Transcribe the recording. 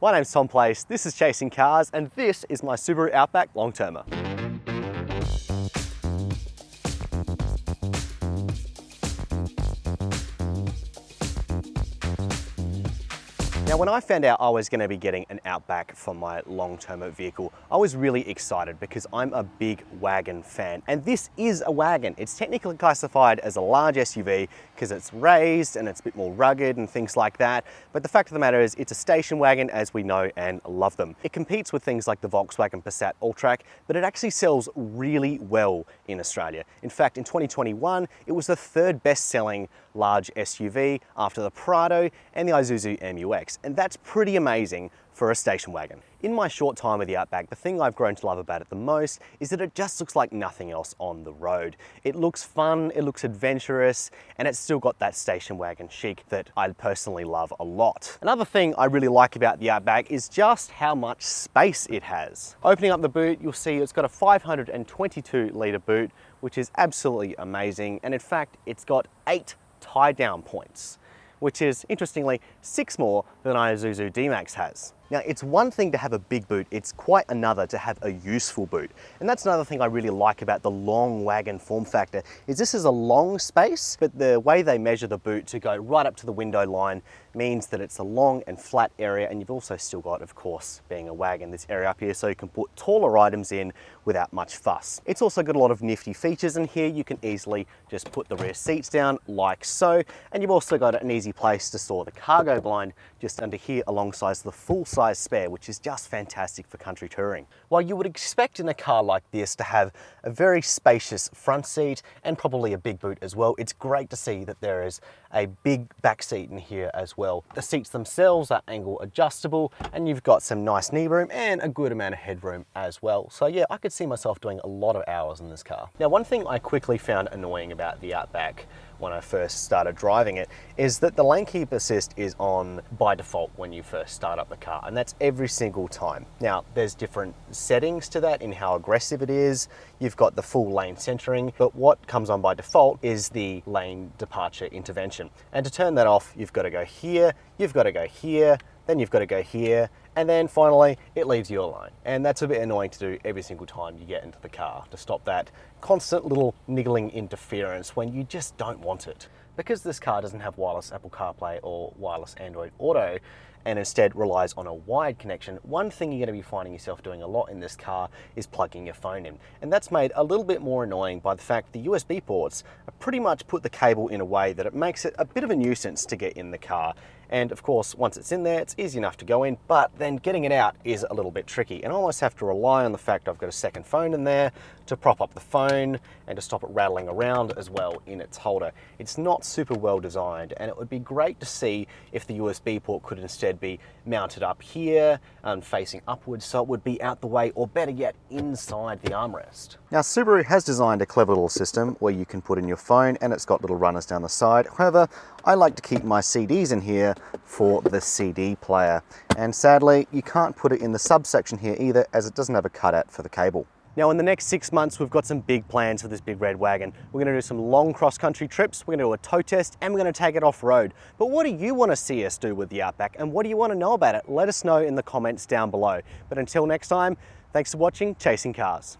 My name's Tom Place, this is Chasing Cars, and this is my Subaru Outback long-termer. Now, when I found out I was going to be getting an Outback for my long-termer vehicle, I was really excited because I'm a big wagon fan. And this is a wagon. It's technically classified as a large SUV because it's raised and it's a bit more rugged and things like that. But the fact of the matter is it's a station wagon as we know and love them. It competes with things like the Volkswagen Passat Alltrack, but it actually sells really well in Australia. In fact, in 2021, it was the third best-selling large SUV after the Prado and the Isuzu MU-X. And that's pretty amazing for a station wagon. In my short time with the Outback, the thing I've grown to love about it the most is that it just looks like nothing else on the road. It looks fun, it looks adventurous, and it's still got that station wagon chic that I personally love a lot. Another thing I really like about the Outback is just how much space it has. Opening up the boot, you'll see it's got a 522 litre boot, which is absolutely amazing. And in fact, it's got 8 tie-down points, which is, interestingly, 6 more than Isuzu D-Max has. Now, it's one thing to have a big boot, it's quite another to have a useful boot. And that's another thing I really like about the long wagon form factor, is this is a long space, but the way they measure the boot to go right up to the window line means that it's a long and flat area, and you've also still got, of course, being a wagon, this area up here so you can put taller items in without much fuss. It's also got a lot of nifty features in here. You can easily just put the rear seats down like so, and you've also got an easy place to store the cargo blind just under here alongside the full-size spare, which is just fantastic for country touring. While you would expect in a car like this to have a very spacious front seat and probably a big boot as well, it's great to see that there is a big back seat in here as well. The seats themselves are angle adjustable, and you've got some nice knee room and a good amount of headroom as well. So yeah, I could see myself doing a lot of hours in this car. Now, one thing I quickly found annoying about the Outback when I first started driving it is that the lane keep assist is on by default when you first start up the car, and that's every single time. Now, there's different settings to that in how aggressive it is. You've got the full lane centering, but what comes on by default is the lane departure intervention. And to turn that off, you've got to go here, you've got to go here, then you've got to go here, and then finally it leaves you alone. And that's a bit annoying to do every single time you get into the car, to stop that constant little niggling interference when you just don't want it. Because this car doesn't have wireless Apple CarPlay or wireless Android Auto, and instead relies on a wired connection, one thing you're going to be finding yourself doing a lot in this car is plugging your phone in. And that's made a little bit more annoying by the fact the USB ports are pretty much put the cable in a way that it makes it a bit of a nuisance to get in the car. And of course, once it's in there, it's easy enough to go in, but then getting it out is a little bit tricky. And I almost have to rely on the fact I've got a second phone in there to prop up the phone and to stop it rattling around as well in its holder. It's not super well designed, and it would be great to see if the USB port could instead be mounted up here and facing upwards so it would be out the way, or better yet, inside the armrest. Now, Subaru has designed a clever little system where you can put in your phone, and it's got little runners down the side. However, I like to keep my CDs in here for the CD player. And sadly, you can't put it in the subsection here either, as it doesn't have a cutout for the cable. Now, in the next 6 months, we've got some big plans for this big red wagon. We're going to do some long cross-country trips, we're going to do a tow test, and we're going to take it off-road. But what do you want to see us do with the Outback, and what do you want to know about it? Let us know in the comments down below. But until next time, thanks for watching Chasing Cars.